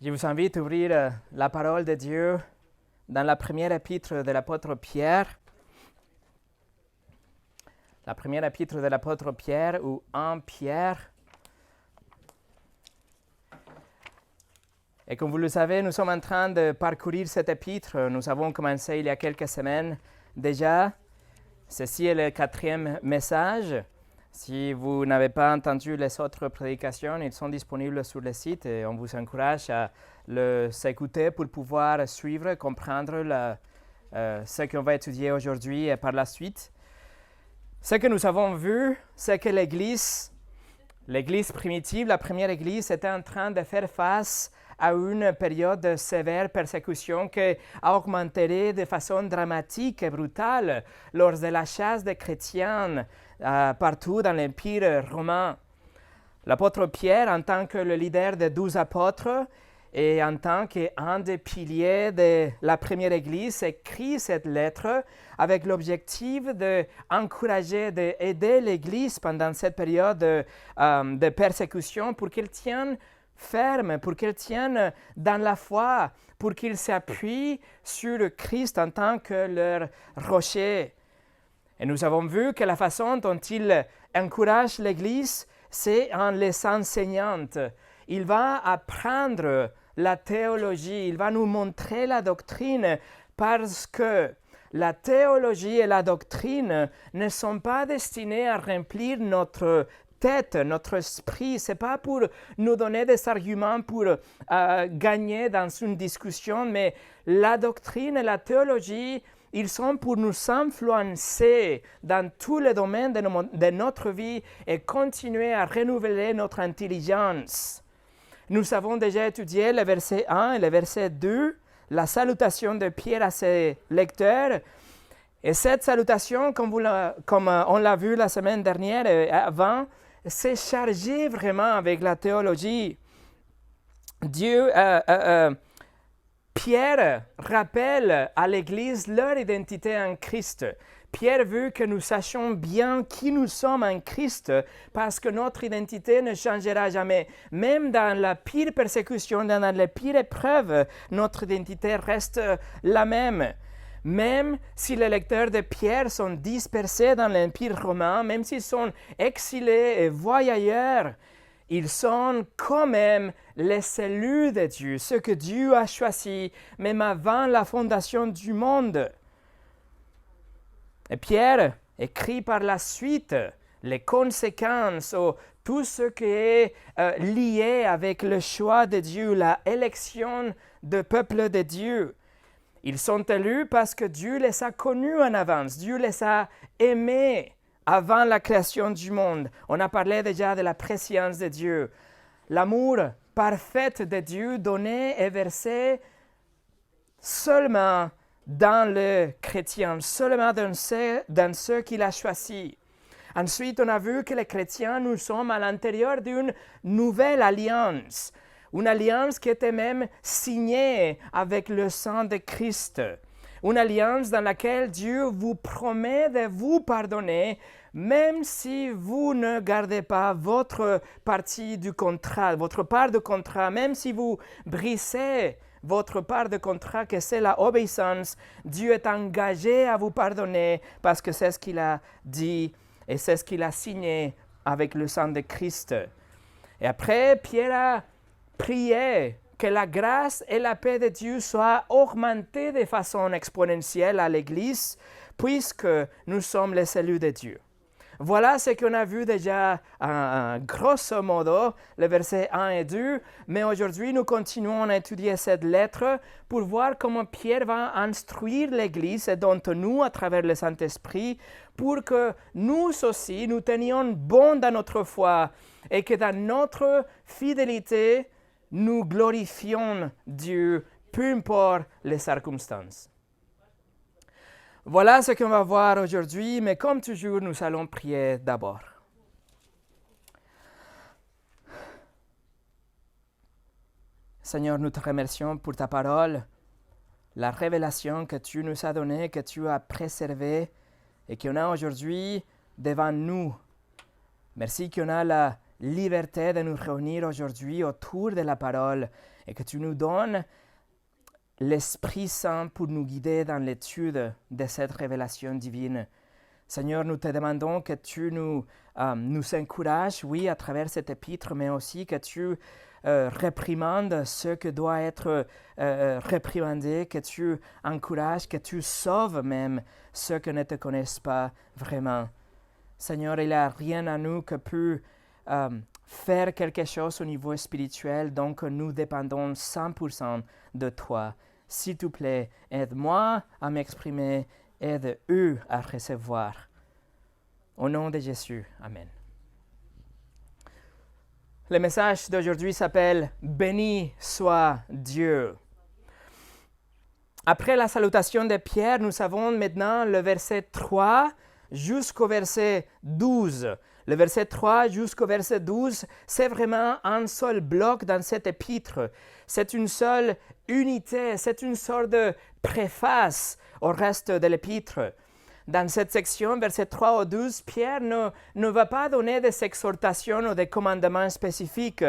Je vous invite à ouvrir la parole de Dieu dans la première épître de l'apôtre Pierre. La première épître de l'apôtre Pierre ou 1 Pierre. Et comme vous le savez, nous sommes en train de parcourir cette épître. Nous avons commencé il y a quelques semaines déjà. Ceci est le 4e message. Si vous n'avez pas entendu les autres prédications, ils sont disponibles sur le site et on vous encourage à les écouter pour pouvoir suivre, comprendre ce qu'on va étudier aujourd'hui et par la suite. Ce que nous avons vu, c'est que l'Église primitive, la première Église, était en train de faire face à une période de sévère persécution qui a augmenté de façon dramatique et brutale lors de la chasse des chrétiens partout dans l'Empire romain. L'apôtre Pierre, en tant que le leader des 12 apôtres et en tant qu'un des piliers de la première Église, écrit cette lettre avec l'objectif d'encourager, d'aider l'Église pendant cette période de persécution pour qu'elle tienne ferme, pour qu'elle tienne dans la foi, pour qu'ils s'appuient sur le Christ en tant que leur rocher. Et nous avons vu que la façon dont il encourage l'Église, c'est en les enseignant. Il va apprendre la théologie, il va nous montrer la doctrine parce que la théologie et la doctrine ne sont pas destinées à remplir notre tête, notre esprit. Ce n'est pas pour nous donner des arguments pour gagner dans une discussion, mais la doctrine et la théologie, ils sont pour nous influencer dans tous les domaines de notre vie et continuer à renouveler notre intelligence. Nous avons déjà étudié le verset 1 et le verset 2, la salutation de Pierre à ses lecteurs. Et cette salutation, comme on l'a vu la semaine dernière et avant, c'est chargé vraiment avec la théologie. Pierre rappelle à l'Église leur identité en Christ. Pierre veut que nous sachions bien qui nous sommes en Christ parce que notre identité ne changera jamais. Même dans la pire persécution, dans les pires épreuves, notre identité reste la même. Même si les lecteurs de Pierre sont dispersés dans l'Empire romain, même s'ils sont exilés et voyageurs, ils sont quand même les élus de Dieu, ceux que Dieu a choisis, même avant la fondation du monde. Et Pierre écrit par la suite les conséquences ou tout ce qui est lié avec le choix de Dieu, la élection du peuple de Dieu. Ils sont élus parce que Dieu les a connus en avance, Dieu les a aimés avant la création du monde. On a parlé déjà de la préscience de Dieu. L'amour parfait de Dieu donné et versé seulement dans le chrétien, seulement dans ceux qu'il a choisis. Ensuite, on a vu que les chrétiens, nous sommes à l'intérieur d'une nouvelle alliance. Une alliance qui était même signée avec le sang de Christ. Une alliance dans laquelle Dieu vous promet de vous pardonner, même si vous ne gardez pas votre partie du contrat, votre part de contrat, même si vous brisez votre part de contrat, que c'est la obéissance, Dieu est engagé à vous pardonner parce que c'est ce qu'il a dit et c'est ce qu'il a signé avec le sang de Christ. Et après, Pierre a prié que la grâce et la paix de Dieu soient augmentées de façon exponentielle à l'Église, puisque nous sommes les élus de Dieu. Voilà ce qu'on a vu déjà, grosso modo, les versets 1 et 2, mais aujourd'hui nous continuons à étudier cette lettre pour voir comment Pierre va instruire l'Église et dont nous, à travers le Saint-Esprit, pour que nous aussi, nous tenions bon dans notre foi et que dans notre fidélité, nous glorifions Dieu, peu importe les circonstances. Voilà ce qu'on va voir aujourd'hui, mais comme toujours, nous allons prier d'abord. Seigneur, nous te remercions pour ta parole, la révélation que tu nous as donnée, que tu as préservée et qu'on a aujourd'hui devant nous. Merci qu'on a la liberté de nous réunir aujourd'hui autour de la parole et que tu nous donnes l'Esprit Saint pour nous guider dans l'étude de cette révélation divine. Seigneur, nous te demandons que tu nous encourages, oui, à travers cet épître, mais aussi que tu réprimandes ce que doit être réprimandé, que tu encourages, que tu sauves même ceux qui ne te connaissent pas vraiment. Seigneur, il n'y a rien à nous que peut faire quelque chose au niveau spirituel, donc nous dépendons 100% de toi. S'il te plaît, aide-moi à m'exprimer, aide-eux à recevoir. Au nom de Jésus, Amen. Le message d'aujourd'hui s'appelle « Béni soit Dieu ». Après la salutation de Pierre, nous avons maintenant le verset 3 jusqu'au verset 12. Le verset 3 jusqu'au verset 12, c'est vraiment un seul bloc dans cet épître. C'est une seule unité, c'est une sorte de préface au reste de l'épître. Dans cette section, verset 3 au 12, Pierre ne va pas donner des exhortations ou des commandements spécifiques.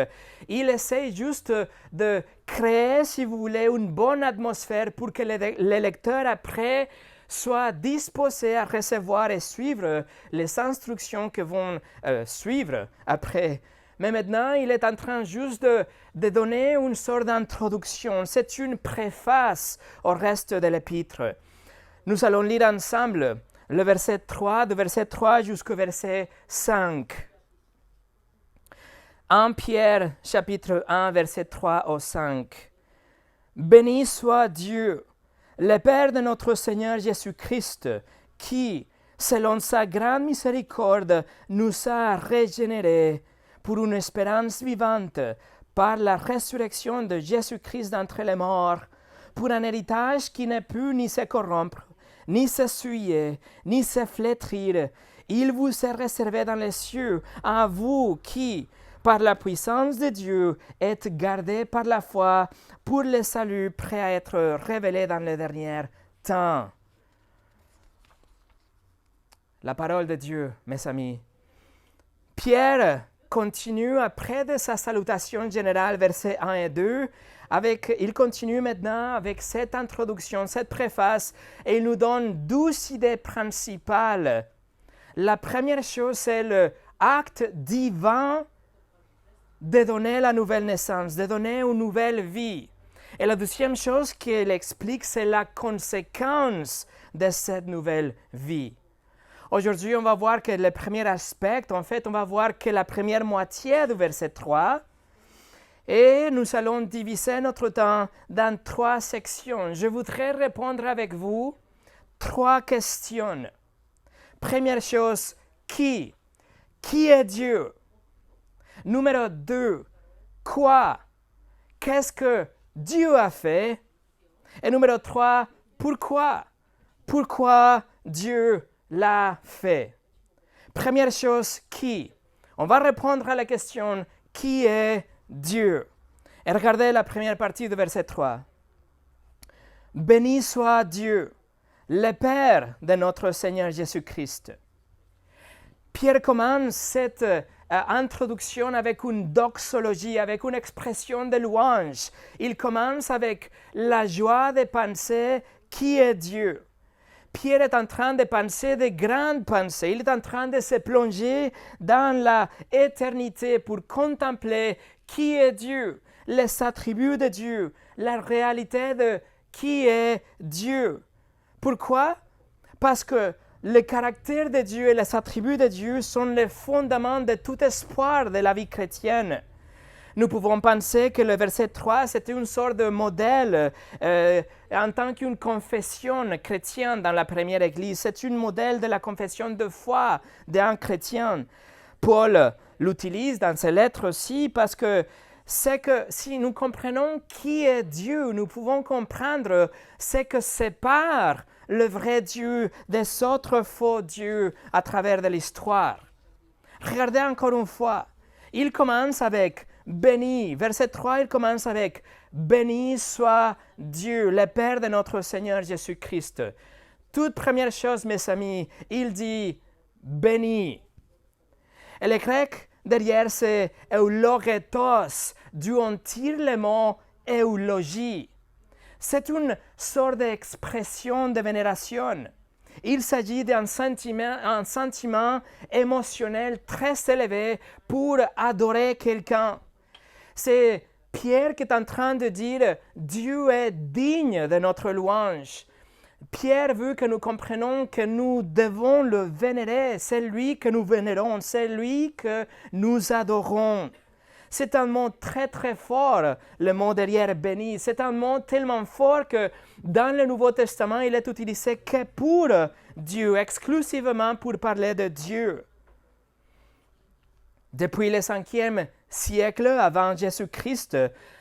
Il essaie juste de créer, si vous voulez, une bonne atmosphère pour que les lecteurs après soient disposés à recevoir et suivre les instructions que vont suivre après. Mais maintenant, il est en train juste de donner une sorte d'introduction. C'est une préface au reste de l'épître. Nous allons lire ensemble le verset 3, de verset 3 jusqu'au verset 5. 1 Pierre, chapitre 1, verset 3 au 5. Béni soit Dieu, le Père de notre Seigneur Jésus-Christ, qui, selon sa grande miséricorde, nous a régénérés pour une espérance vivante par la résurrection de Jésus-Christ d'entre les morts, pour un héritage qui ne peut ni se corrompre, ni se souiller, ni se flétrir. Il vous est réservé dans les cieux, à vous qui, par la puissance de Dieu, êtes gardés par la foi pour le salut prêt à être révélé dans les derniers temps. La parole de Dieu, mes amis. Pierre continue après de sa salutation générale, versets 1 et 2, il continue maintenant avec cette introduction, cette préface, et il nous donne 12 idées principales. La première chose, c'est l'acte divin de donner la nouvelle naissance, de donner une nouvelle vie. Et la deuxième chose qu'il explique, c'est la conséquence de cette nouvelle vie. Aujourd'hui, on va voir que le premier aspect, en fait, on va voir que la première moitié du verset 3, et nous allons diviser notre temps dans 3 sections. Je voudrais répondre avec vous 3 questions. Première chose, qui? Qui est Dieu? Numéro 2, quoi? Qu'est-ce que Dieu a fait? Et numéro 3, pourquoi? Pourquoi Dieu l'a fait? Première chose, qui? On va répondre à la question, qui est Dieu? Et regardez la première partie du verset 3. Béni soit Dieu, le Père de notre Seigneur Jésus-Christ. Pierre commence cette introduction avec une doxologie, avec une expression de louange. Il commence avec la joie de penser qui est Dieu. Pierre est en train de penser de grandes pensées. Il est en train de se plonger dans l'éternité pour contempler qui est Dieu, les attributs de Dieu, la réalité de qui est Dieu. Pourquoi? Parce que le caractère de Dieu et les attributs de Dieu sont les fondements de tout espoir de la vie chrétienne. Nous pouvons penser que le verset 3, c'était une sorte de modèle en tant qu'une confession chrétienne dans la première Église. C'est un modèle de la confession de foi d'un chrétien. Paul l'utilise dans ses lettres aussi parce que c'est que si nous comprenons qui est Dieu, nous pouvons comprendre ce que sépare le vrai Dieu des autres faux dieux à travers de l'histoire. Regardez encore une fois, il commence avec béni. Verset 3, il commence avec béni soit Dieu, le Père de notre Seigneur Jésus-Christ. Toute première chose, mes amis, il dit béni. Et le grec derrière c'est eulogetos, d'où on tire le mot eulogie. C'est une sorte d'expression de vénération. Il s'agit d'un sentiment émotionnel très élevé pour adorer quelqu'un. C'est Pierre qui est en train de dire « Dieu est digne de notre louange ». Pierre veut que nous comprenions que nous devons le vénérer. C'est lui que nous vénérons, c'est lui que nous adorons. C'est un mot très très fort, le mot derrière béni. C'est un mot tellement fort que dans le Nouveau Testament, il est utilisé que pour Dieu, exclusivement pour parler de Dieu. Depuis le 5e siècle avant Jésus-Christ,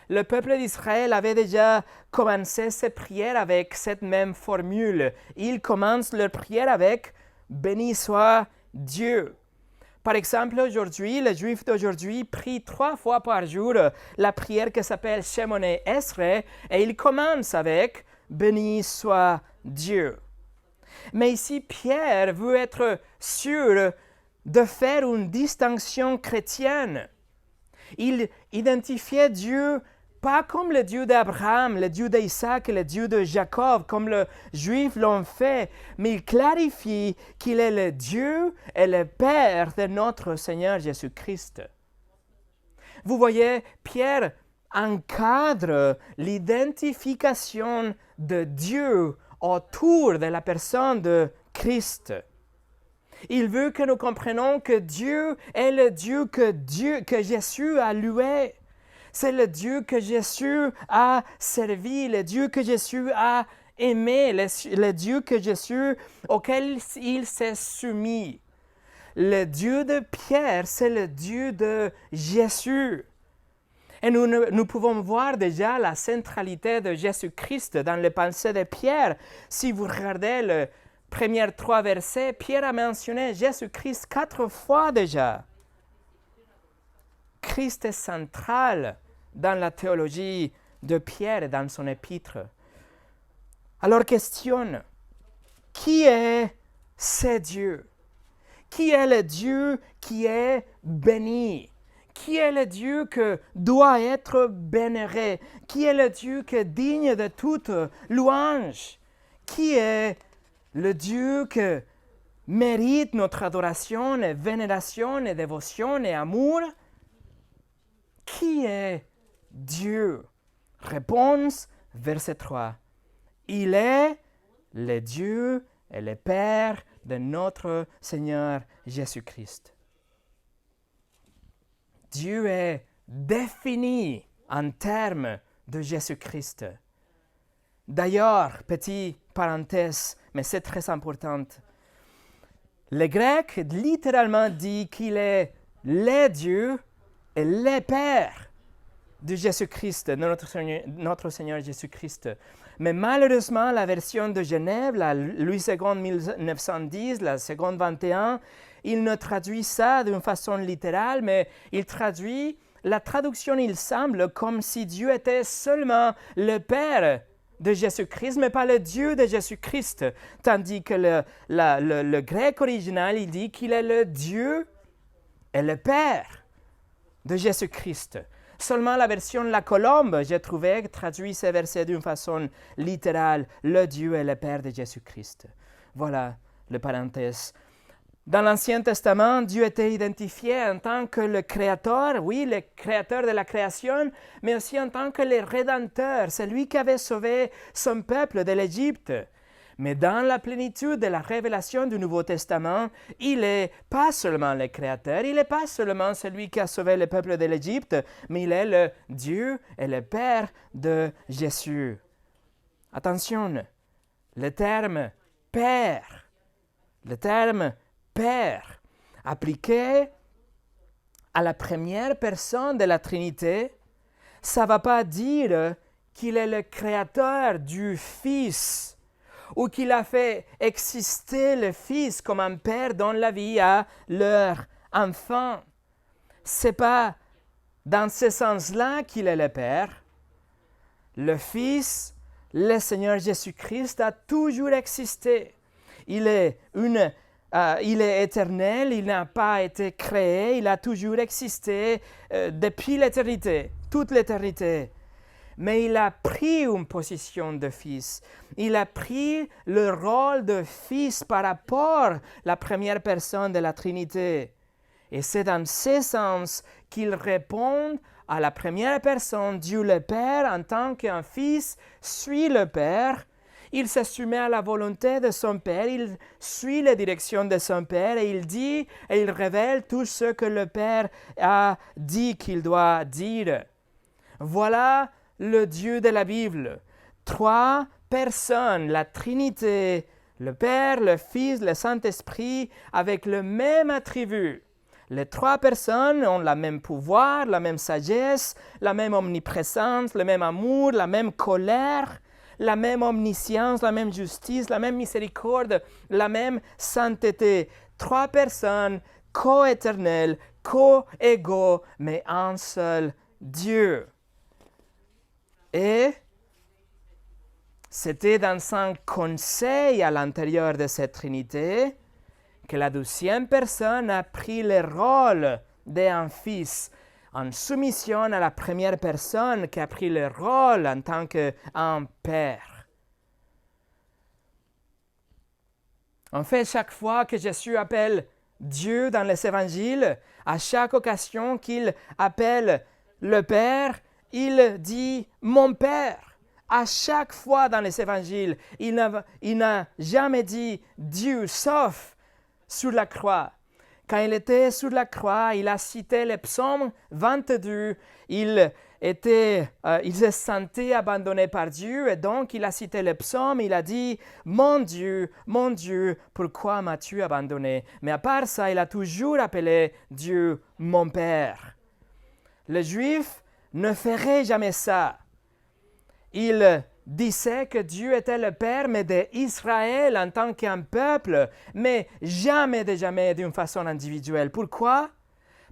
le peuple d'Israël avait déjà commencé ses prières avec cette même formule. Ils commencent leur prière avec « Béni soit Dieu ». Par exemple, aujourd'hui, les Juifs d'aujourd'hui prient 3 fois par jour la prière qui s'appelle Shemoneh Esrei et ils commencent avec « Béni soit Dieu ». Mais ici, Pierre veut être sûr de faire une distinction chrétienne. Il identifiait Dieu pas comme le Dieu d'Abraham, le Dieu d'Isaac et le Dieu de Jacob, comme les Juifs l'ont fait, mais il clarifie qu'il est le Dieu et le Père de notre Seigneur Jésus-Christ. Vous voyez, Pierre encadre l'identification de Dieu autour de la personne de Christ. Il veut que nous comprenions que Dieu est le Dieu que Jésus a loué. C'est le Dieu que Jésus a servi, le Dieu que Jésus a aimé, le Dieu que Jésus, auquel il s'est soumis. Le Dieu de Pierre, c'est le Dieu de Jésus. Et nous pouvons voir déjà la centralité de Jésus-Christ dans les pensées de Pierre. Si vous regardez les premiers 3 versets, Pierre a mentionné Jésus-Christ 4 fois déjà. Christ est central dans la théologie de Pierre et dans son épître. Alors question, qui est ce Dieu? Qui est le Dieu qui est béni? Qui est le Dieu qui doit être vénéré? Qui est le Dieu qui est digne de toute louange? Qui est le Dieu qui mérite notre adoration, et vénération, et dévotion, et amour? Qui est Dieu? Réponse, verset 3. Il est le Dieu et le Père de notre Seigneur Jésus-Christ. Dieu est défini en termes de Jésus-Christ. D'ailleurs, petite parenthèse, mais c'est très important, le grec littéralement dit qu'il est le Dieu et le Père de Jésus-Christ, notre Seigneur Jésus-Christ. Mais malheureusement, la version de Genève, la Louis II 1910, la seconde 21, il ne traduit ça d'une façon littérale, mais il traduit, la traduction, il semble, comme si Dieu était seulement le Père de Jésus-Christ, mais pas le Dieu de Jésus-Christ. Tandis que le grec original, il dit qu'il est le Dieu et le Père de Jésus-Christ. Seulement la version La Colombe, j'ai trouvé, traduit ces versets d'une façon littérale, le Dieu et le Père de Jésus-Christ. Voilà le parenthèse. Dans l'Ancien Testament, Dieu était identifié en tant que le Créateur, oui, le Créateur de la création, mais aussi en tant que le Rédempteur, celui qui avait sauvé son peuple de l'Égypte. Mais dans la plénitude de la révélation du Nouveau Testament, il n'est pas seulement le Créateur, il n'est pas seulement celui qui a sauvé le peuple de l'Égypte, mais il est le Dieu et le Père de Jésus. Attention, le terme « Père », appliqué à la première personne de la Trinité, ça ne va pas dire qu'il est le Créateur du Fils, ou qu'il a fait exister le Fils comme un père donne la vie à leur enfant. Ce n'est pas dans ce sens-là qu'il est le Père. Le Fils, le Seigneur Jésus-Christ, a toujours existé. Il est une il est éternel, il n'a pas été créé, il a toujours existé depuis l'éternité, toute l'éternité. Mais il a pris une position de fils. Il a pris le rôle de fils par rapport à la première personne de la Trinité. Et c'est dans ce sens qu'il répond à la première personne, Dieu le Père, en tant qu'un fils suit le Père. Il se soumet à la volonté de son Père, il suit les directions de son Père et il dit et il révèle tout ce que le Père a dit qu'il doit dire. Voilà le Dieu de la Bible. Trois personnes, la Trinité, le Père, le Fils, le Saint-Esprit, avec le même attribut. Les trois personnes ont le même pouvoir, la même sagesse, la même omniprésence, le même amour, la même colère, la même omniscience, la même justice, la même miséricorde, la même sainteté. Trois personnes co-éternelles, co-égaux, mais un seul Dieu. Et c'était dans un conseil à l'intérieur de cette Trinité que la deuxième personne a pris le rôle d'un fils, en soumission à la première personne qui a pris le rôle en tant qu'un père. En fait, chaque fois que Jésus appelle Dieu dans les évangiles, à chaque occasion qu'il appelle le Père, il dit « mon Père ». À chaque fois dans les évangiles, il n'a jamais dit « Dieu » sauf sur la croix. Quand il était sur la croix, il a cité le psaume 22. Il se sentait abandonné par Dieu et donc il a cité le psaume. Il a dit « mon Dieu, pourquoi m'as-tu abandonné ?» Mais à part ça, il a toujours appelé Dieu « mon Père ». Les Juifs ne feraient jamais ça. Ils disaient que Dieu était le Père, mais d'Israël en tant qu'un peuple, mais jamais d'une façon individuelle. Pourquoi?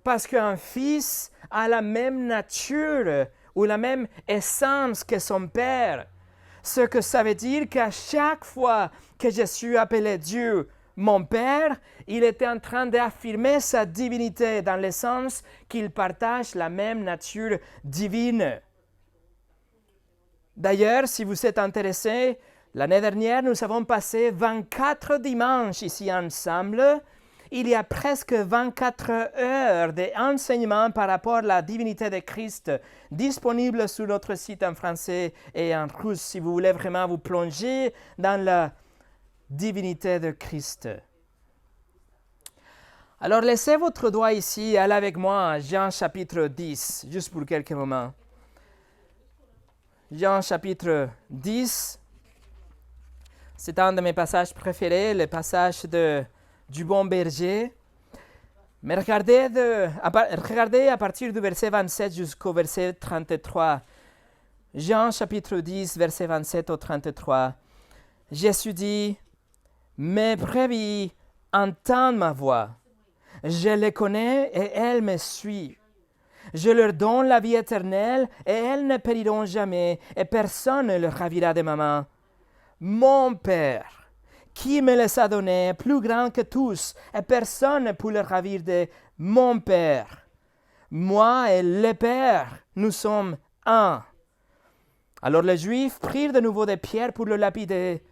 Parce qu'un fils a la même nature ou la même essence que son Père. Ce que ça veut dire qu'à chaque fois que Jésus appelait Dieu mon Père, il était en train d'affirmer sa divinité dans le sens qu'il partage la même nature divine. D'ailleurs, si vous êtes intéressé, l'année dernière, nous avons passé 24 dimanches ici ensemble. Il y a presque 24 heures d'enseignement par rapport à la divinité de Christ disponible sur notre site en français et en russe si vous voulez vraiment vous plonger dans la divinité de Christ. Alors, laissez votre doigt ici, allez avec moi à Jean chapitre 10, juste pour quelques moments. Jean chapitre 10, c'est un de mes passages préférés, le passage du bon berger. Mais regardez à partir du verset 27 jusqu'au verset 33. Jean chapitre 10, verset 27 au 33. Jésus dit, « Mes brebis entendent ma voix. Je les connais et elles me suivent. Je leur donne la vie éternelle et elles ne périront jamais et personne ne les ravira de ma main. Mon Père, qui me les a donnés, est plus grand que tous et personne ne peut les ravir de mon Père. Moi et le Père, nous sommes un. » Alors les Juifs prirent de nouveau des pierres pour le lapider.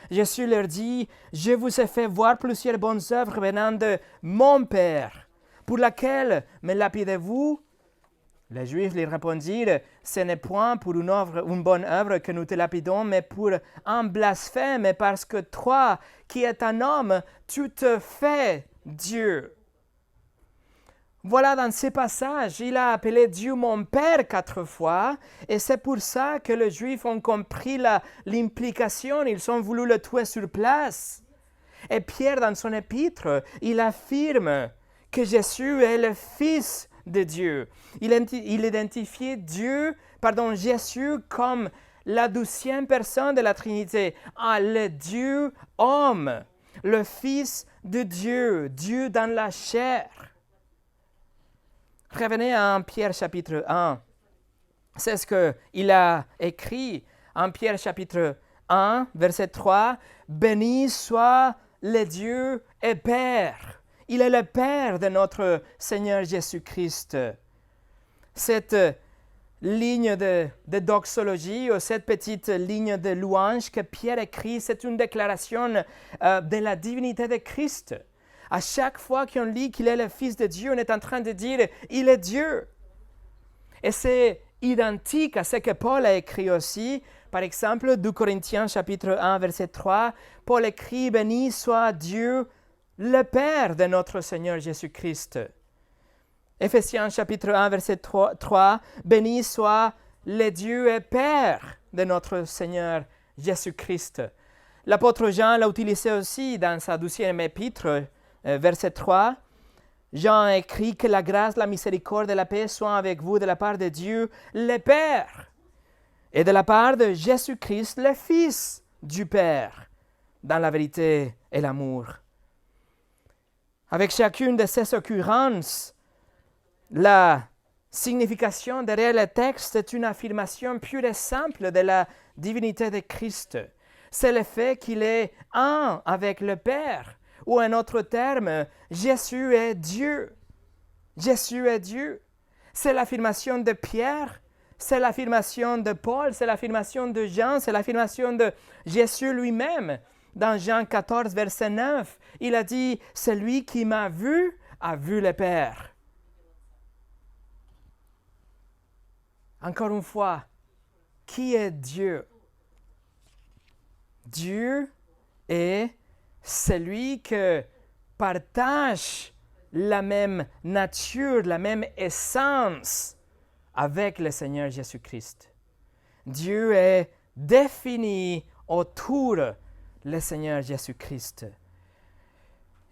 Jésus leur dit, « Je vous ai fait voir plusieurs bonnes œuvres venant de mon Père. Pour laquelle me lapidez-vous » Les Juifs lui répondirent, « Ce n'est point pour une bonne œuvre que nous te lapidons, mais pour un blasphème, et parce que toi, qui es un homme, tu te fais Dieu. » Voilà, dans ce passage, il a appelé Dieu mon Père 4 fois, et c'est pour ça que les Juifs ont compris l'implication, ils ont voulu le tuer sur place. Et Pierre, dans son épître, il affirme que Jésus est le Fils de Dieu. Il identifiait Jésus comme la 12e personne de la Trinité, le Dieu homme, le Fils de Dieu, Dieu dans la chair. Revenez à 1 Pierre chapitre 1. C'est ce qu'il a écrit en Pierre chapitre 1, verset 3. « Béni soit le Dieu et Père. Il est le Père de notre Seigneur Jésus-Christ. Cette ligne de doxologie ou cette petite ligne de louange que Pierre écrit, c'est une déclaration de la divinité de Christ. À chaque fois qu'on lit qu'il est le Fils de Dieu, on est en train de dire « Il est Dieu ». Et c'est identique à ce que Paul a écrit aussi. Par exemple, 2 Corinthiens chapitre 1, verset 3, Paul écrit « Béni soit Dieu, le Père de notre Seigneur Jésus-Christ ». Éphésiens chapitre 1, verset 3, Béni soit le Dieu et Père de notre Seigneur Jésus-Christ. L'apôtre Jean l'a utilisé aussi dans sa 12e épître, verset 3. Jean a écrit que la grâce, la miséricorde et la paix soient avec vous de la part de Dieu, le Père, et de la part de Jésus-Christ, le Fils du Père, dans la vérité et l'amour. Avec chacune de ces occurrences, la signification derrière le texte est une affirmation pure et simple de la divinité de Christ. C'est le fait qu'il est un avec le Père, ou en autre terme, Jésus est Dieu. Jésus est Dieu. C'est l'affirmation de Pierre, c'est l'affirmation de Paul, c'est l'affirmation de Jean, c'est l'affirmation de Jésus lui-même. Dans Jean 14, verset 9, il a dit « Celui qui m'a vu a vu le Père ». Encore une fois, qui est Dieu? Dieu est celui qui partage la même nature, la même essence avec le Seigneur Jésus-Christ. Dieu est défini autour le Seigneur Jésus-Christ.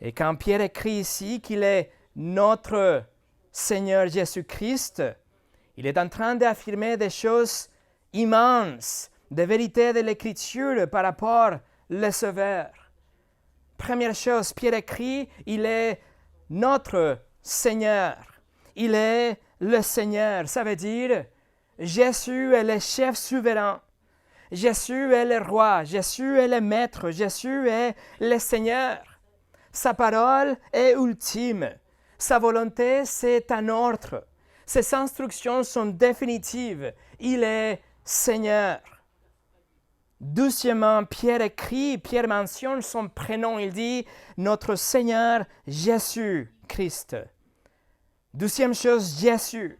Et quand Pierre écrit ici qu'il est notre Seigneur Jésus-Christ, il est en train d'affirmer des choses immenses, des vérités de l'Écriture par rapport au Sauveur. Première chose, Pierre écrit, il est notre Seigneur. Il est le Seigneur. Ça veut dire, Jésus est le chef souverain. Jésus est le roi. Jésus est le maître. Jésus est le Seigneur. Sa parole est ultime. Sa volonté, c'est un ordre. Ses instructions sont définitives. Il est Seigneur. Deuxièmement, Pierre mentionne son prénom. Il dit « Notre Seigneur Jésus-Christ ». Deuxième chose, Jésus.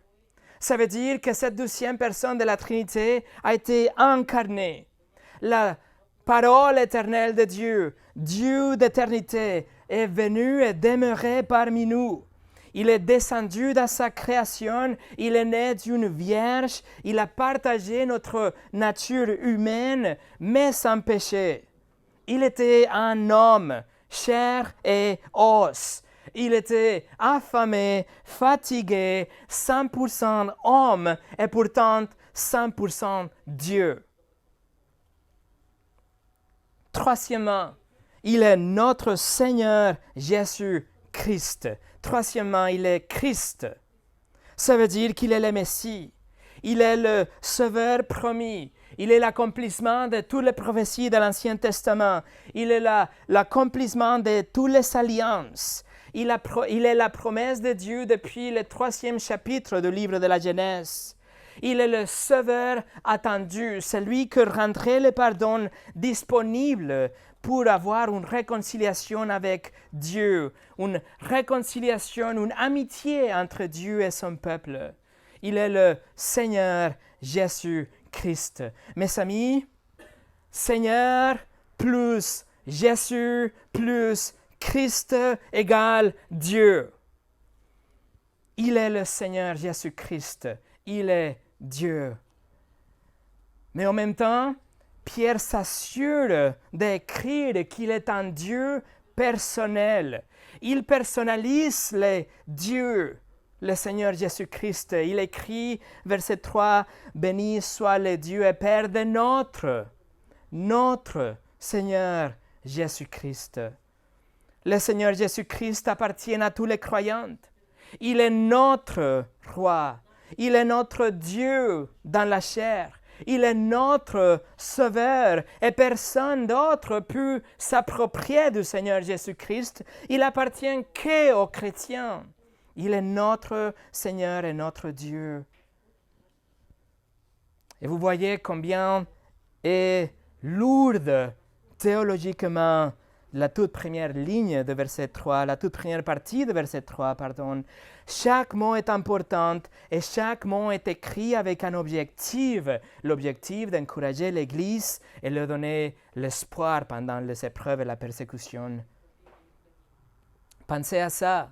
Ça veut dire que cette deuxième personne de la Trinité a été incarnée. La parole éternelle de Dieu, Dieu d'éternité, est venu et demeuré parmi nous. Il est descendu dans sa création, il est né d'une vierge, il a partagé notre nature humaine, mais sans péché. Il était un homme, chair et os. Il était affamé, fatigué, 100% homme et pourtant 100% Dieu. Troisièmement, il est notre Seigneur Jésus-Christ. Troisièmement, il est Christ. Ça veut dire qu'il est le Messie. Il est le Sauveur promis. Il est l'accomplissement de toutes les prophéties de l'Ancien Testament. Il est l'accomplissement de toutes les alliances. Il est la promesse de Dieu depuis le 3e chapitre du livre de la Genèse. Il est le Sauveur attendu, celui qui rendrait le pardon disponible pour avoir une réconciliation avec Dieu, une réconciliation, une amitié entre Dieu et son peuple. Il est le Seigneur Jésus-Christ. Mes amis, Seigneur plus Jésus plus Christ égale Dieu. Il est le Seigneur Jésus-Christ. Il est Dieu. Mais en même temps, Pierre s'assure d'écrire qu'il est un Dieu personnel. Il personnalise le Dieu, le Seigneur Jésus-Christ. Il écrit, verset 3, « Béni soit le Dieu et Père de notre Seigneur Jésus-Christ. » Le Seigneur Jésus-Christ appartient à tous les croyants. Il est notre roi. Il est notre Dieu dans la chair. Il est notre Sauveur et personne d'autre peut s'approprier du Seigneur Jésus-Christ. Il appartient qu'aux chrétiens. Il est notre Seigneur et notre Dieu. Et vous voyez combien est lourde théologiquement la toute première ligne de verset 3, la toute première partie de verset 3, pardon. Chaque mot est important et chaque mot est écrit avec un objectif, l'objectif d'encourager l'Église et leur donner l'espoir pendant les épreuves et la persécution. Pensez à ça.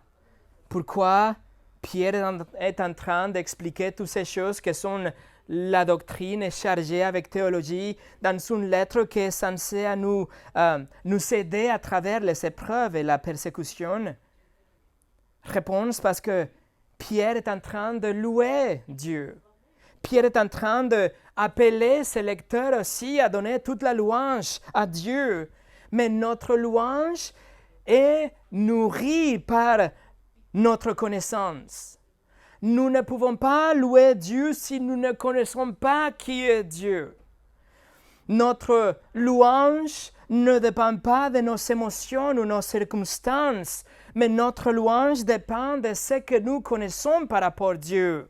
Pourquoi Pierre est en train d'expliquer toutes ces choses qui sont la doctrine chargée avec théologie dans une lettre qui est censée nous aider à travers les épreuves et la persécution? Réponse, parce que Pierre est en train de louer Dieu. Pierre est en train d'appeler ses lecteurs aussi à donner toute la louange à Dieu. Mais notre louange est nourrie par notre connaissance. Nous ne pouvons pas louer Dieu si nous ne connaissons pas qui est Dieu. Notre louange ne dépend pas de nos émotions ou nos circonstances, mais notre louange dépend de ce que nous connaissons par rapport à Dieu.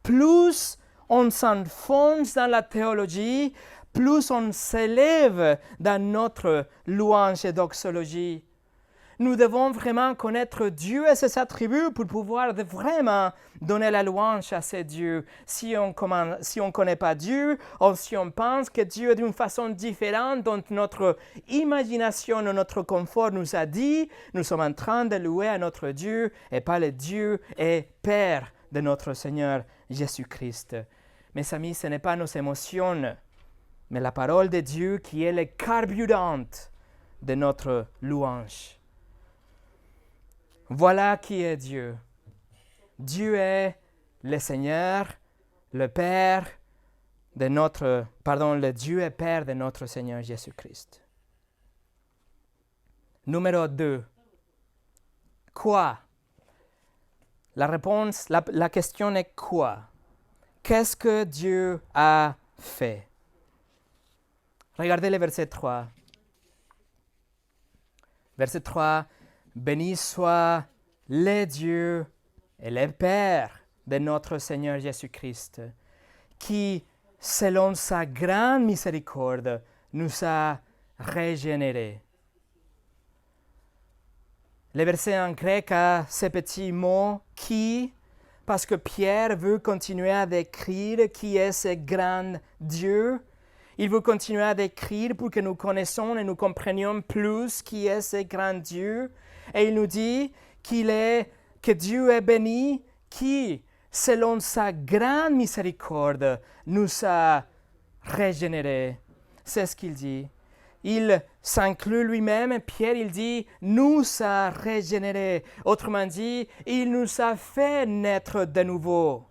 Plus on s'enfonce dans la théologie, plus on s'élève dans notre louange et doxologie. Nous devons vraiment connaître Dieu et ses attributs pour pouvoir vraiment donner la louange à ces dieux. Si on ne connaît pas Dieu, ou si on pense que Dieu est d'une façon différente dont notre imagination ou notre confort nous a dit, nous sommes en train de louer à notre Dieu et pas le Dieu et Père de notre Seigneur Jésus-Christ. Mes amis, ce n'est pas nos émotions, mais la parole de Dieu qui est le carburant de notre louange. Voilà qui est Dieu. Dieu est le Seigneur, le Père de le Dieu et Père de notre Seigneur Jésus-Christ. Numéro 2. Quoi? La réponse, la question est quoi? Qu'est-ce que Dieu a fait? Regardez le verset 3. Verset 3. Béni soit le Dieu et le Père de notre Seigneur Jésus-Christ, qui, selon sa grande miséricorde, nous a régénérés. Le verset en grec a ce petit mot « qui », parce que Pierre veut continuer à décrire qui est ce grand Dieu. Il veut continuer à décrire pour que nous connaissions et nous comprenions plus qui est ce grand Dieu. Et il nous dit que Dieu est béni, qui, selon sa grande miséricorde, nous a régénérés. C'est ce qu'il dit. Il s'inclut lui-même, Pierre, il dit, nous a régénérés. Autrement dit, il nous a fait naître de nouveau.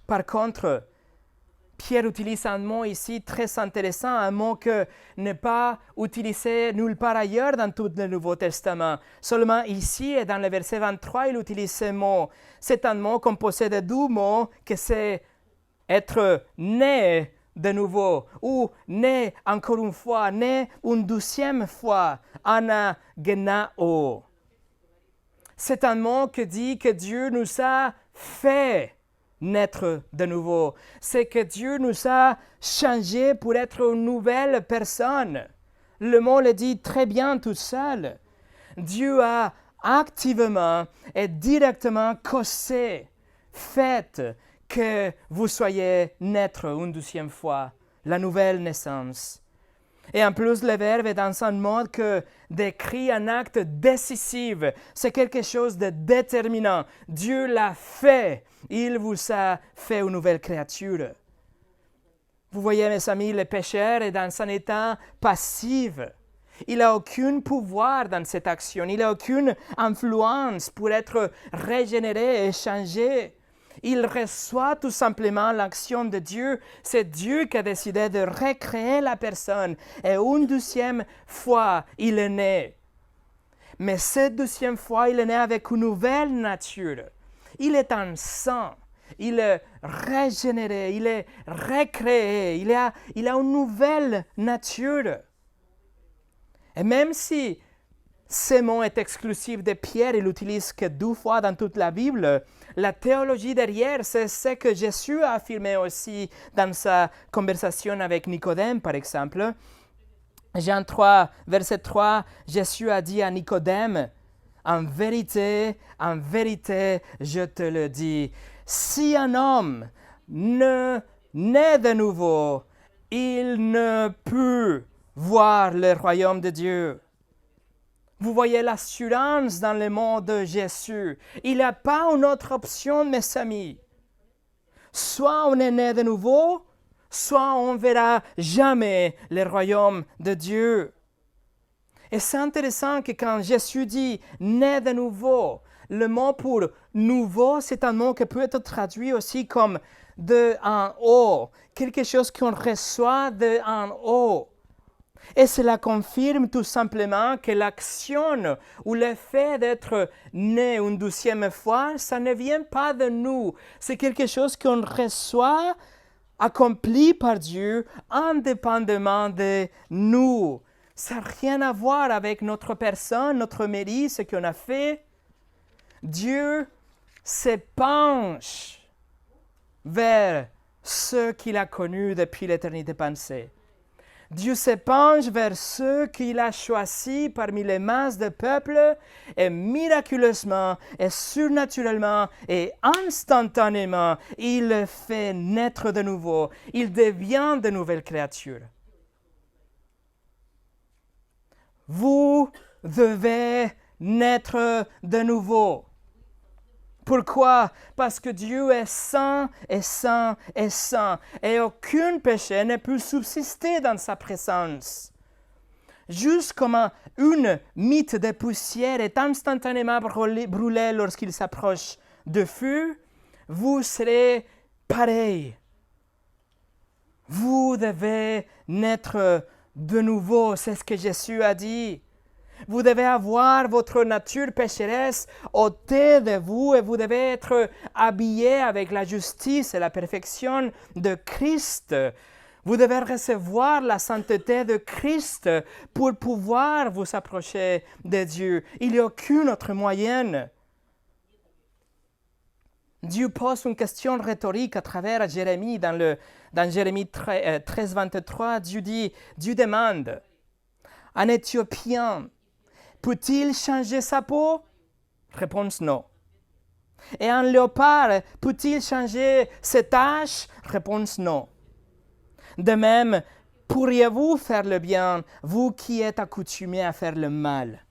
Par contre, Pierre utilise un mot ici très intéressant, un mot que n'est pas utilisé nulle part ailleurs dans tout le Nouveau Testament. Seulement ici, et dans le verset 23, il utilise ce mot. C'est un mot composé de deux mots, que c'est être né de nouveau, ou né encore une fois, né une deuxième fois, anagenao. C'est un mot qui dit que Dieu nous a fait naître de nouveau. C'est que Dieu nous a changés pour être une nouvelle personne. Le mot le dit très bien tout seul. Dieu a activement et directement causé, fait que vous soyez naître une deuxième fois, la nouvelle naissance. Et en plus, le verbe est dans un mode que décrit un acte décisif. C'est quelque chose de déterminant. Dieu l'a fait. Il vous a fait une nouvelle créature. Vous voyez, mes amis, le pécheur est dans un état passif. Il n'a aucun pouvoir dans cette action. Il n'a aucune influence pour être régénéré et changé. Il reçoit tout simplement l'action de Dieu. C'est Dieu qui a décidé de recréer la personne. Et une deuxième fois, il est né. Mais cette deuxième fois, il est né avec une nouvelle nature. Il est un sang. il est régénéré, il est recréé, il a une nouvelle nature. Et même si ce mot est exclusif de Pierre, il l'utilise que 2 fois dans toute la Bible, la théologie derrière, c'est ce que Jésus a affirmé aussi dans sa conversation avec Nicodème, par exemple. Jean 3, verset 3, Jésus a dit à Nicodème, « En vérité, je te le dis, si un homme ne naît de nouveau, il ne peut voir le royaume de Dieu. » Vous voyez l'assurance dans le mot de Jésus. Il n'y a pas une autre option, mes amis. Soit on est né de nouveau, soit on ne verra jamais le royaume de Dieu. Et c'est intéressant que quand Jésus dit « né de nouveau », le mot pour « nouveau », c'est un mot qui peut être traduit aussi comme « de en haut », quelque chose qu'on reçoit de en haut. Et cela confirme tout simplement que l'action ou le fait d'être né une 12e fois, ça ne vient pas de nous. C'est quelque chose qu'on reçoit, accompli par Dieu, indépendamment de nous. Ça n'a rien à voir avec notre personne, notre mérite, ce qu'on a fait. Dieu se penche vers ceux qu'il a connus depuis l'éternité passée. Dieu se penche vers ceux qu'il a choisis parmi les masses de peuples et miraculeusement et surnaturellement et instantanément, il le fait naître de nouveau. Il devient de nouvelles créatures. Vous devez naître de nouveau. Pourquoi? Parce que Dieu est saint et saint et saint, et aucun péché ne peut subsister dans sa présence. Juste comme une mythe de poussière est instantanément brûlée lorsqu'il s'approche de feu, vous serez pareil. Vous devez naître de nouveau, c'est ce que Jésus a dit. Vous devez avoir votre nature pécheresse ôtée de vous et vous devez être habillé avec la justice et la perfection de Christ. Vous devez recevoir la sainteté de Christ pour pouvoir vous approcher de Dieu. Il n'y a aucun autre moyen. Dieu pose une question rhétorique à travers Jérémie. Dans Jérémie 13, 23, Dieu demande, un Éthiopien, peut-il changer sa peau? Réponse non. Et un léopard, peut-il changer ses taches? Réponse non. De même, pourriez-vous faire le bien, vous qui êtes accoutumés à faire le mal?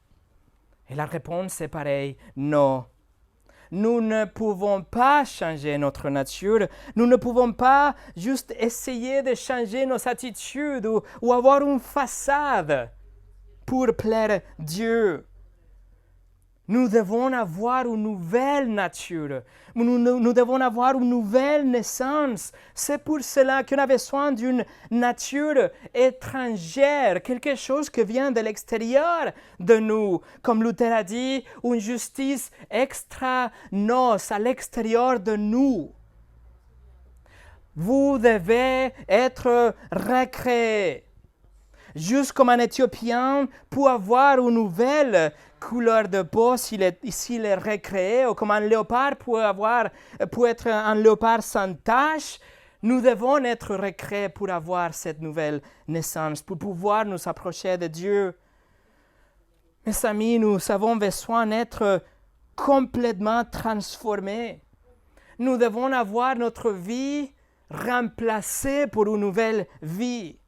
Et la réponse est pareille, non. Nous ne pouvons pas changer notre nature. Nous ne pouvons pas juste essayer de changer nos attitudes ou avoir une façade pour plaire Dieu. Nous devons avoir une nouvelle nature. Nous devons avoir une nouvelle naissance. C'est pour cela qu'on a besoin d'une nature étrangère, quelque chose qui vient de l'extérieur de nous. Comme Luther a dit, une justice extra-nos, à l'extérieur de nous. Vous devez être recréés. Juste comme un Éthiopien peut avoir une nouvelle couleur de peau s'il est recréé, ou comme un léopard peut être un léopard sans tache, nous devons être recréés pour avoir cette nouvelle naissance, pour pouvoir nous approcher de Dieu. Mes amis, nous avons besoin d'être complètement transformés. Nous devons avoir notre vie remplacée pour une nouvelle vie.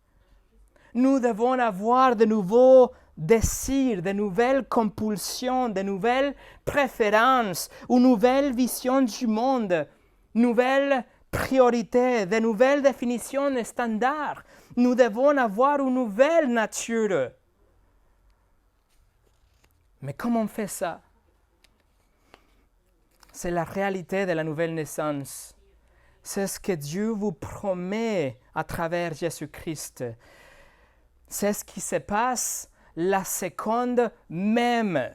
Nous devons avoir de nouveaux désirs, de nouvelles compulsions, de nouvelles préférences, une nouvelle vision du monde, nouvelles priorités, de nouvelles définitions standards. Nous devons avoir une nouvelle nature. Mais comment on fait ça? C'est la réalité de la nouvelle naissance. C'est ce que Dieu vous promet à travers Jésus-Christ. C'est ce qui se passe la seconde même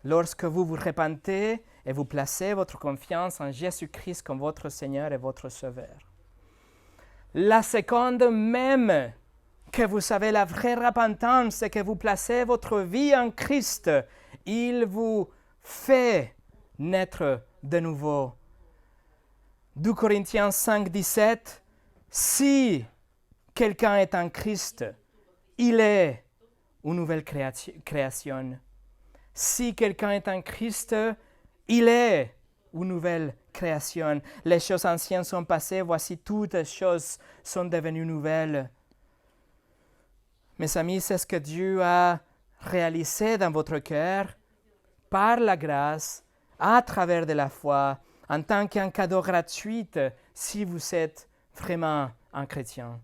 lorsque vous vous repentez et vous placez votre confiance en Jésus-Christ comme votre Seigneur et votre Sauveur. La seconde même que vous savez la vraie repentance, c'est que vous placez votre vie en Christ, il vous fait naître de nouveau. 2 Corinthiens 5, 17, si quelqu'un est en Christ, il est une nouvelle création. Si quelqu'un est en Christ, il est une nouvelle création. Les choses anciennes sont passées, voici toutes les choses sont devenues nouvelles. Mes amis, c'est ce que Dieu a réalisé dans votre cœur par la grâce, à travers de la foi, en tant qu'un cadeau gratuit si vous êtes vraiment un chrétien.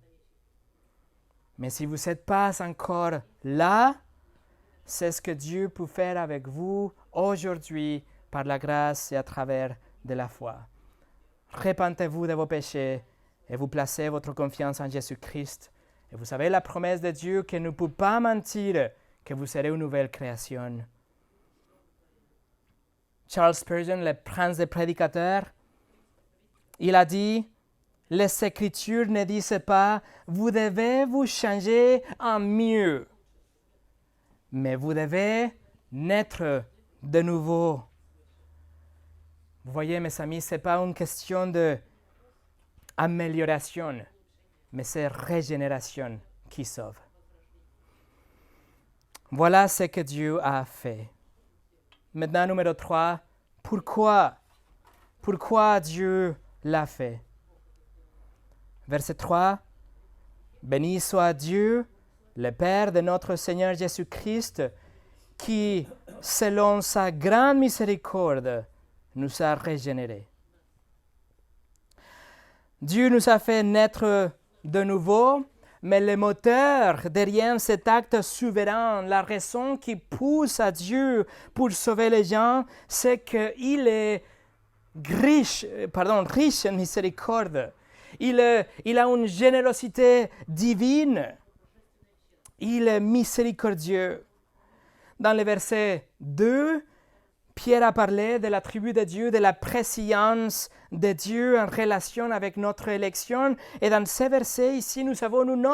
Mais si vous n'êtes pas encore là, c'est ce que Dieu peut faire avec vous aujourd'hui par la grâce et à travers de la foi. Repentez-vous de vos péchés et vous placez votre confiance en Jésus-Christ. Et vous savez la promesse de Dieu qui ne peut pas mentir, que vous serez une nouvelle création. Charles Spurgeon, le prince des prédicateurs, il a dit, « Les Écritures ne disent pas, vous devez vous changer en mieux, mais vous devez naître de nouveau. » Vous voyez, mes amis, ce n'est pas une question d'amélioration, mais c'est régénération qui sauve. Voilà ce que Dieu a fait. Maintenant, numéro 3, pourquoi Dieu l'a fait? Verset 3, « Béni soit Dieu, le Père de notre Seigneur Jésus-Christ, qui, selon sa grande miséricorde, nous a régénérés. » Dieu nous a fait naître de nouveau, mais le moteur derrière cet acte souverain, la raison qui pousse à Dieu pour sauver les gens, c'est qu'il est riche en miséricorde. Il a une générosité divine. Il est miséricordieux. Dans le verset 2, Pierre a parlé de l'attribut de Dieu, de la préscience de Dieu en relation avec notre élection. Et dans ce verset ici, nous avons un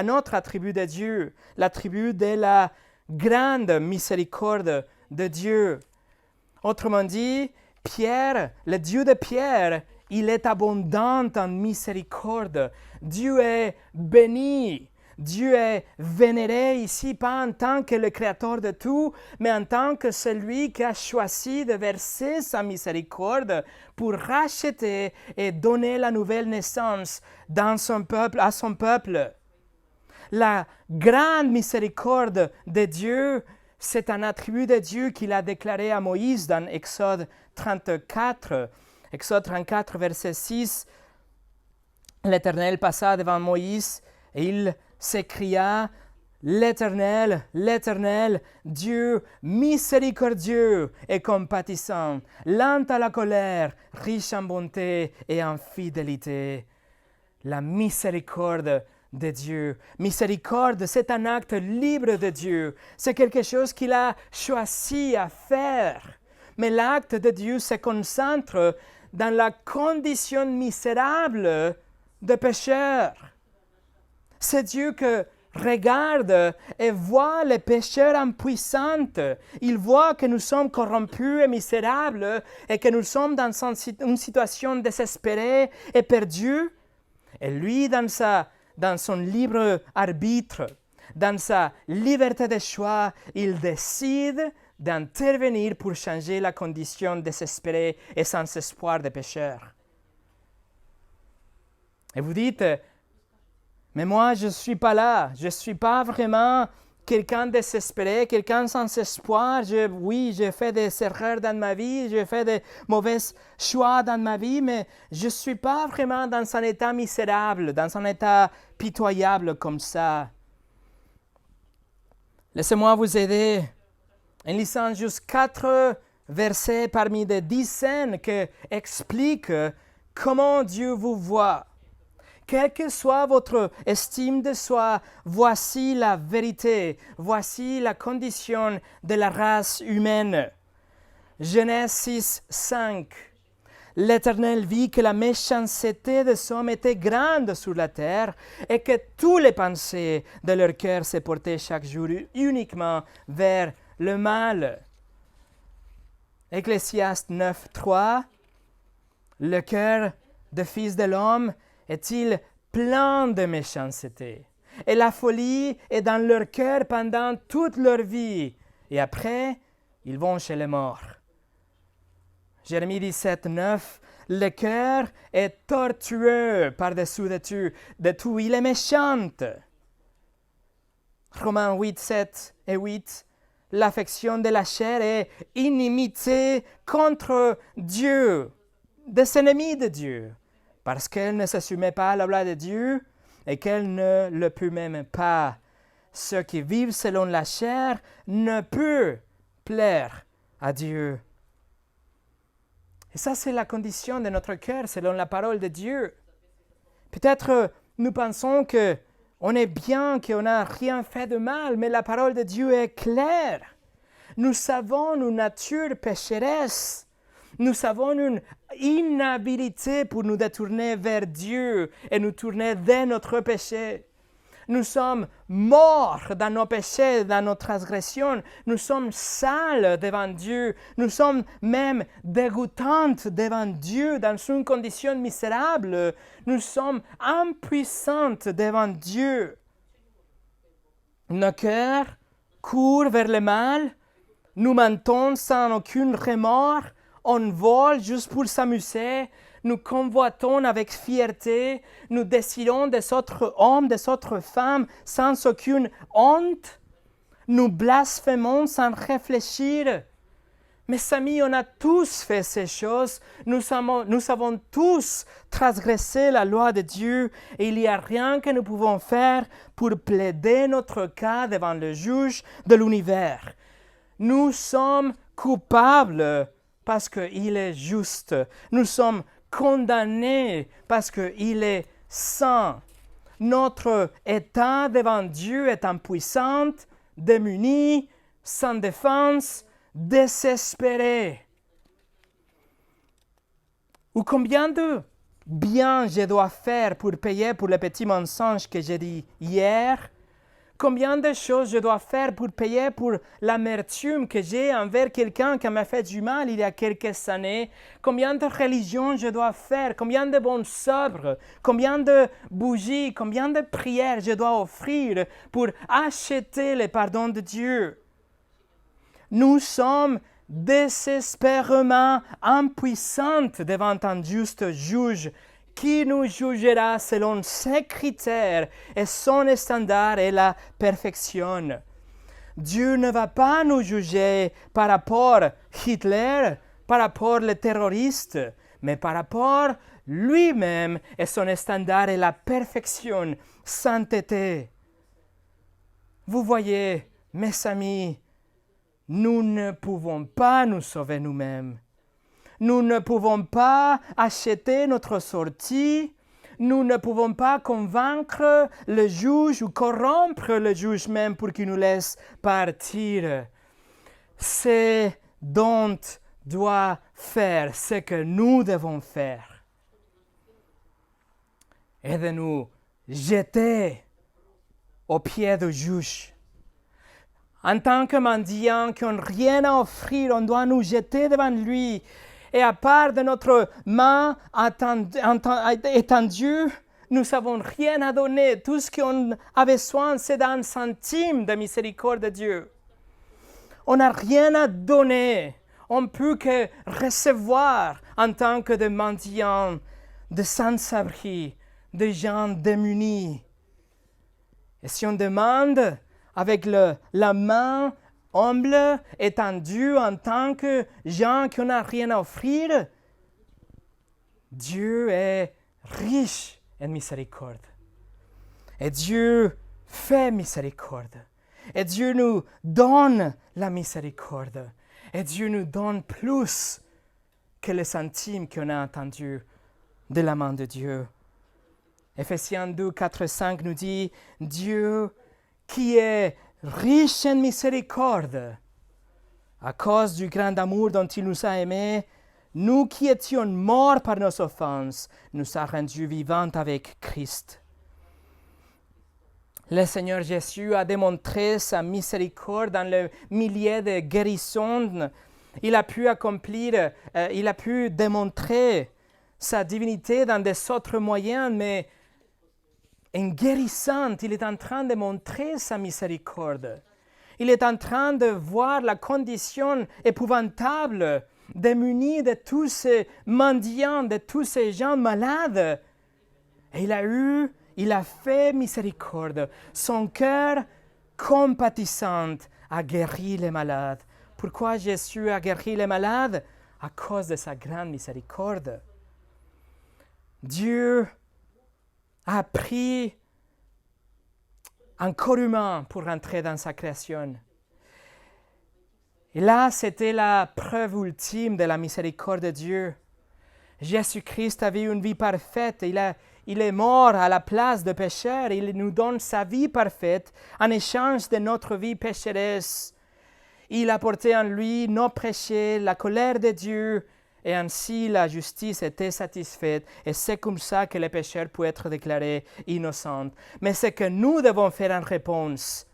autre attribut de Dieu, l'attribut de la grande miséricorde de Dieu. Autrement dit, Pierre, le Dieu de Pierre, il est abondant en miséricorde. Dieu est béni. Dieu est vénéré ici, pas en tant que le créateur de tout, mais en tant que celui qui a choisi de verser sa miséricorde pour racheter et donner la nouvelle naissance à son peuple. La grande miséricorde de Dieu, c'est un attribut de Dieu qu'il a déclaré à Moïse dans Exode 34. Exode 34, verset 6. L'Éternel passa devant Moïse et il s'écria, « L'Éternel, l'Éternel, Dieu miséricordieux et compatissant, lent à la colère, riche en bonté et en fidélité. » La miséricorde de Dieu. Miséricorde, c'est un acte libre de Dieu. C'est quelque chose qu'il a choisi à faire. Mais l'acte de Dieu se concentre dans la condition misérable de pécheur. C'est Dieu qui regarde et voit les pécheurs impuissants. Il voit que nous sommes corrompus et misérables et que nous sommes dans une situation désespérée et perdue. Et lui, dans son libre arbitre, dans sa liberté de choix, il décide d'intervenir pour changer la condition désespérée et sans espoir des pécheurs. Et vous dites, mais moi, je ne suis pas là. Je ne suis pas vraiment quelqu'un de désespéré, quelqu'un sans espoir. Oui, j'ai fait des erreurs dans ma vie, j'ai fait des mauvais choix dans ma vie, mais je ne suis pas vraiment dans un état misérable, dans un état pitoyable comme ça. Laissez-moi vous aider en lisant juste 4 versets parmi des dizaines qui expliquent comment Dieu vous voit. Quelle que soit votre estime de soi, voici la vérité, voici la condition de la race humaine. Genèse 6, 5. L'Éternel vit que la méchanceté des hommes était grande sur la terre et que toutes les pensées de leur cœur se portaient chaque jour uniquement vers le mal. Ecclésiaste 9, 3. Le cœur des fils de l'homme est-il plein de méchanceté? Et la folie est dans leur cœur pendant toute leur vie. Et après, ils vont chez les morts. Jérémie 17, 9. Le cœur est tortueux par-dessous de tout. Il est méchant. Romains 8, 7 et 8. L'affection de la chair est inimitié contre Dieu, des ennemis de Dieu, parce qu'elle ne se soumet pas à la loi de Dieu et qu'elle ne le peut même pas. Ceux qui vivent selon la chair ne peuvent plaire à Dieu. Et ça, c'est la condition de notre cœur selon la parole de Dieu. Peut-être nous pensons qu'on est bien, qu'on n'a rien fait de mal, mais la parole de Dieu est claire. Nous savons une nature pécheresse. Nous avons une inhabilité pour nous détourner vers Dieu et nous tourner vers notre péché. Nous sommes morts dans nos péchés, dans nos transgressions. Nous sommes sales devant Dieu. Nous sommes même dégoûtantes devant Dieu dans une condition misérable. Nous sommes impuissantes devant Dieu. Nos cœurs courent vers le mal. Nous mentons sans aucun remords. On vole juste pour s'amuser. Nous convoitons avec fierté. Nous désirons des autres hommes, des autres femmes sans aucune honte. Nous blasphémons sans réfléchir. Mes amis, on a tous fait ces choses. Nous avons tous transgressé la loi de Dieu et il n'y a rien que nous pouvons faire pour plaider notre cas devant le juge de l'univers. Nous sommes coupables parce qu'il est juste. Nous sommes condamnés parce qu'il est saint. Notre état devant Dieu est impuissant, démuni, sans défense, désespéré. Ou combien de bien je dois faire pour payer pour le petit mensonge que j'ai dit hier? Combien de choses je dois faire pour payer pour l'amertume que j'ai envers quelqu'un qui m'a fait du mal il y a quelques années? Combien de religions je dois faire? Combien de bonnes œuvres? Combien de bougies? Combien de prières je dois offrir pour acheter le pardon de Dieu? Nous sommes désespérément impuissantes devant un juste juge qui nous jugera selon ses critères et son standard est la perfection. Dieu ne va pas nous juger par rapport à Hitler, par rapport aux terroristes, mais par rapport à lui-même et son standard est la perfection, sainteté. Vous voyez, mes amis, nous ne pouvons pas nous sauver nous-mêmes. Nous ne pouvons pas acheter notre sortie. Nous ne pouvons pas convaincre le juge ou corrompre le juge même pour qu'il nous laisse partir. C'est dont doit faire ce que nous devons faire. Et de nous jeter aux pieds du juge. En tant que mendiants qui n'ont rien à offrir, on doit nous jeter devant lui. Et à part de notre main étendue, nous n'avons rien à donner. Tout ce qu'on a besoin, c'est d'un centime de miséricorde de Dieu. On n'a rien à donner. On ne peut que recevoir en tant que des mendiants, de sans-abri, des gens démunis. Et si on demande avec la main humble, étendu en tant que gens qui n'ont rien à offrir, Dieu est riche en miséricorde. Et Dieu fait miséricorde. Et Dieu nous donne la miséricorde. Et Dieu nous donne plus que les centimes qu'on a entendus de la main de Dieu. Ephésiens 2, 4, 5 nous dit, Dieu qui est riche en miséricorde, À cause du grand amour dont il nous a aimés, nous qui étions morts par nos offenses, nous a rendus vivants avec Christ. Le Seigneur Jésus a démontré sa miséricorde dans le milieu de guérison. Il a pu démontrer sa divinité dans des autres moyens, mais en guérissant, il est en train de montrer sa miséricorde. Il est en train de voir la condition épouvantable, démunie de tous ces mendiants, de tous ces gens malades. Et il a fait miséricorde. Son cœur compatissant a guéri les malades. Pourquoi Jésus a guéri les malades? À cause de sa grande miséricorde. Dieu a pris un corps humain pour entrer dans sa création. Et là, c'était la preuve ultime de la miséricorde de Dieu. Jésus-Christ avait une vie parfaite. Il est mort à la place de pécheurs. Il nous donne sa vie parfaite en échange de notre vie pécheresse. Il a porté en lui nos péchés, la colère de Dieu, et ainsi la justice était satisfaite. Et c'est comme ça que les pécheurs peuvent être déclarés innocents. Mais ce que nous devons faire en réponse,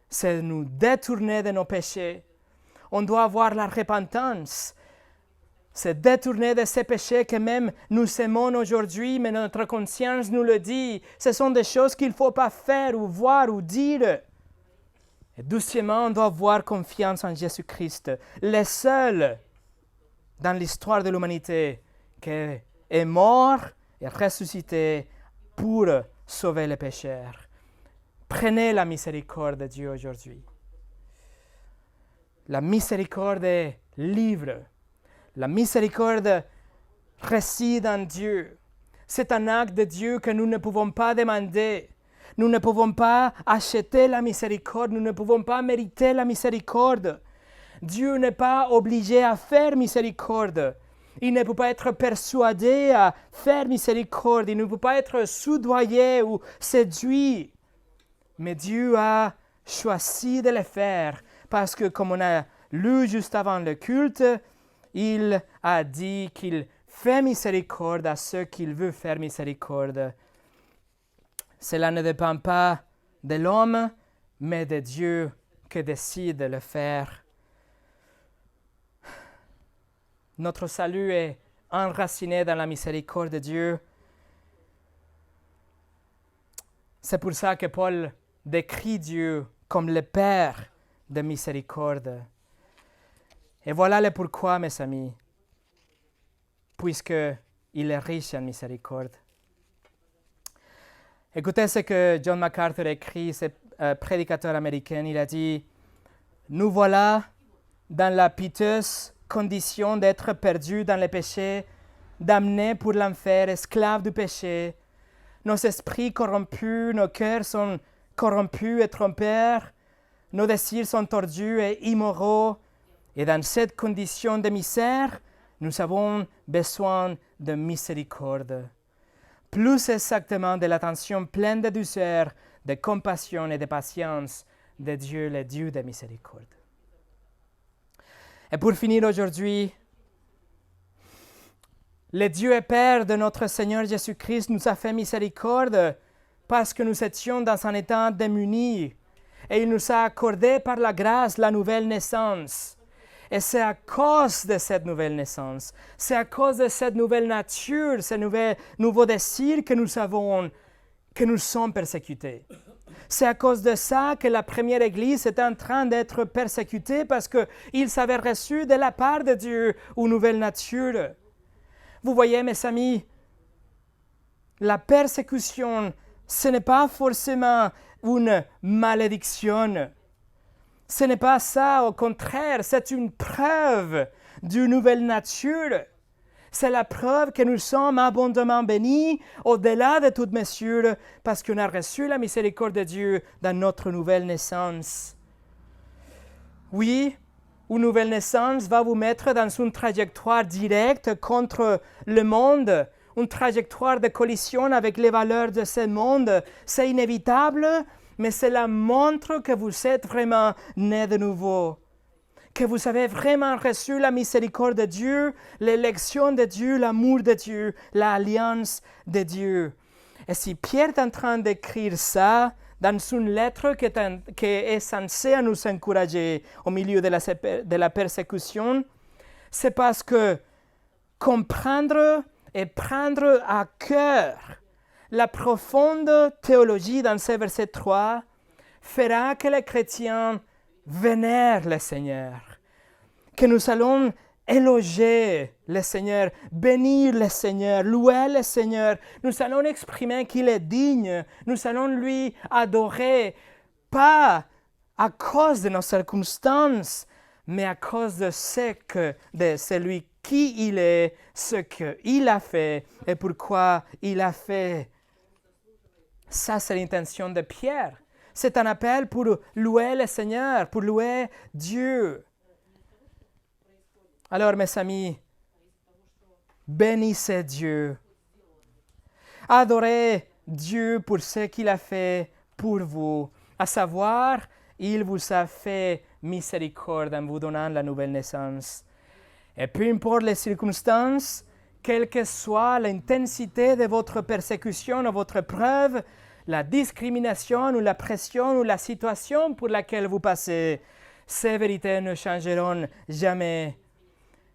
c'est nous détourner de nos péchés. On doit avoir la repentance. C'est détourner de ces péchés que même nous aimons aujourd'hui, mais notre conscience nous le dit. Ce sont des choses qu'il ne faut pas faire ou voir ou dire. Et doucement, on doit avoir confiance en Jésus-Christ, le seul dans l'histoire de l'humanité qui est mort et ressuscité pour sauver les pécheurs. Prenez la miséricorde de Dieu aujourd'hui. La miséricorde est libre. La miséricorde réside en Dieu. C'est un acte de Dieu que nous ne pouvons pas demander. Nous ne pouvons pas acheter la miséricorde. Nous ne pouvons pas mériter la miséricorde. Dieu n'est pas obligé à faire miséricorde. Il ne peut pas être persuadé à faire miséricorde. Il ne peut pas être soudoyé ou séduit. Mais Dieu a choisi de le faire parce que, comme on a lu juste avant le culte, il a dit qu'il fait miséricorde à ceux qu'il veut faire miséricorde. Cela ne dépend pas de l'homme, mais de Dieu qui décide de le faire. Notre salut est enraciné dans la miséricorde de Dieu. C'est pour ça que Paul décrit Dieu comme le Père de miséricorde. Et voilà le pourquoi, mes amis, puisqu'il est riche en miséricorde. Écoutez ce que John MacArthur écrit, ce prédicateur américain. Il a dit « Nous voilà dans la piteuse condition d'être perdus dans le péché, damnés pour l'enfer, esclaves du péché. Nos esprits corrompus, nos cœurs sont corrompus et trompeurs, nos désirs sont tordus et immoraux. Et dans cette condition de misère, nous avons besoin de miséricorde. Plus exactement de l'attention pleine de douceur, de compassion et de patience de Dieu, le Dieu de miséricorde. » Et pour finir aujourd'hui, le Dieu et Père de notre Seigneur Jésus-Christ nous a fait miséricorde parce que nous étions dans un état démuni. Et il nous a accordé par la grâce la nouvelle naissance. Et c'est à cause de cette nouvelle naissance, c'est à cause de cette nouvelle nature, ce nouveau désir que nous avons, que nous sommes persécutés. C'est à cause de ça que la première Église est en train d'être persécutée parce qu'ils avaient reçu de la part de Dieu une nouvelle nature. Vous voyez, mes amis, la persécution, ce n'est pas forcément une malédiction. Ce n'est pas ça, au contraire, c'est une preuve d'une nouvelle nature. C'est la preuve que nous sommes abondamment bénis au-delà de toute mesure parce qu'on a reçu la miséricorde de Dieu dans notre nouvelle naissance. Oui, une nouvelle naissance va vous mettre dans une trajectoire directe contre le monde, une trajectoire de collision avec les valeurs de ce monde. C'est inévitable, mais cela montre que vous êtes vraiment né de nouveau. que vous avez vraiment reçu la miséricorde de Dieu, l'élection de Dieu, l'amour de Dieu, l'alliance de Dieu. Et si Pierre est en train d'écrire ça dans une lettre qui est censée nous encourager au milieu de la persécution, c'est parce que comprendre et prendre à cœur la profonde théologie dans ce verset 3 fera que les chrétiens vénèrent le Seigneur, que nous allons éloger le Seigneur, bénir le Seigneur, louer le Seigneur. Nous allons exprimer qu'il est digne. Nous allons lui adorer, pas à cause de nos circonstances, mais à cause de celui qui il est, ce qu'il a fait et pourquoi il a fait. Ça, c'est l'intention de Pierre. C'est un appel pour louer le Seigneur, pour louer Dieu. Alors, mes amis, bénissez Dieu. Adorez Dieu pour ce qu'il a fait pour vous. À savoir, il vous a fait miséricorde en vous donnant la nouvelle naissance. Et peu importe les circonstances, quelle que soit l'intensité de votre persécution ou votre preuve, la discrimination ou la pression ou la situation pour laquelle vous passez, ces vérités ne changeront jamais.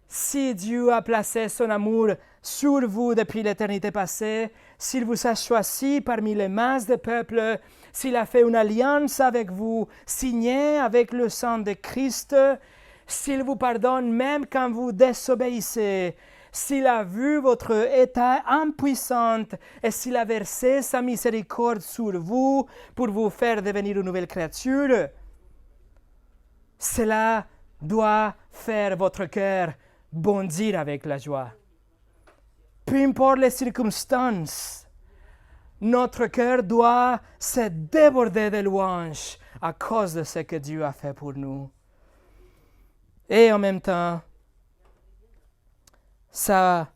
Si Dieu a placé son amour sur vous depuis l'éternité passée, s'il vous a choisi parmi les masses de peuples, s'il a fait une alliance avec vous, signée avec le sang de Christ, s'il vous pardonne même quand vous désobéissez, s'il a vu votre état impuissant et s'il a versé sa miséricorde sur vous pour vous faire devenir une nouvelle créature, cela doit faire votre cœur bondir avec la joie. Peu importe les circonstances, notre cœur doit se déborder de louanges à cause de ce que Dieu a fait pour nous. Et en même temps, ça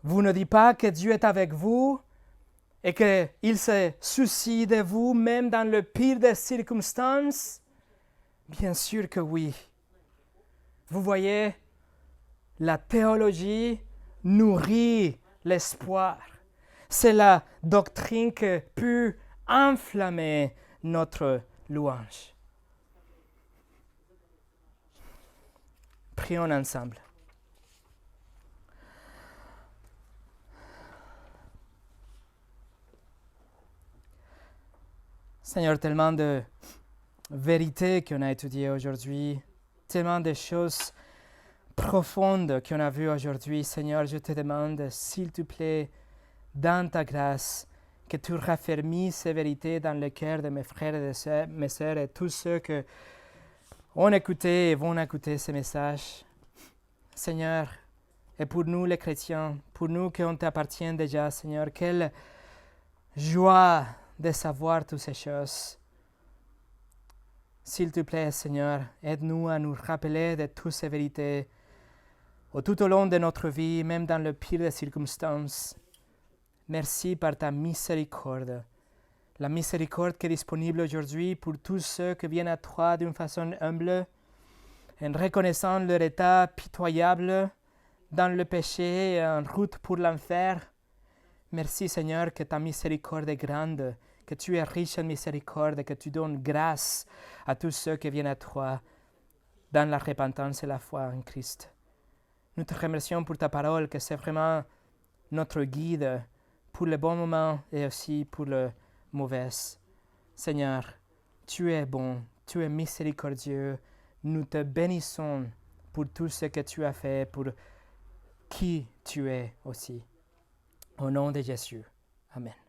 vous ne dit pas que Dieu est avec vous et qu'il se soucie de vous même dans le pire des circonstances? Bien sûr que oui. Vous voyez, la théologie nourrit l'espoir. C'est la doctrine qui peut enflammer notre louange. Prions ensemble. Seigneur, tellement de vérités qu'on a étudiées aujourd'hui, tellement de choses profondes qu'on a vues aujourd'hui. Seigneur, je te demande, s'il te plaît, dans ta grâce, que tu raffermis ces vérités dans le cœur de mes frères et mes sœurs et tous ceux qui ont écouté et vont écouter ces messages. Seigneur, et pour nous les chrétiens, pour nous qui on t'appartient déjà, Seigneur, quelle joie de savoir toutes ces choses. S'il te plaît, Seigneur, aide-nous à nous rappeler de toutes ces vérités tout au long de notre vie, même dans le pire des circonstances. Merci par ta miséricorde. La miséricorde qui est disponible aujourd'hui pour tous ceux qui viennent à toi d'une façon humble, en reconnaissant leur état pitoyable dans le péché et en route pour l'enfer. Merci Seigneur que ta miséricorde est grande, que tu es riche en miséricorde et que tu donnes grâce à tous ceux qui viennent à toi dans la repentance et la foi en Christ. Nous te remercions pour ta parole, que c'est vraiment notre guide pour le bon moment et aussi pour le mauvais. Seigneur, tu es bon, tu es miséricordieux. Nous te bénissons pour tout ce que tu as fait, pour qui tu es aussi. Au nom de Jésus. Amen.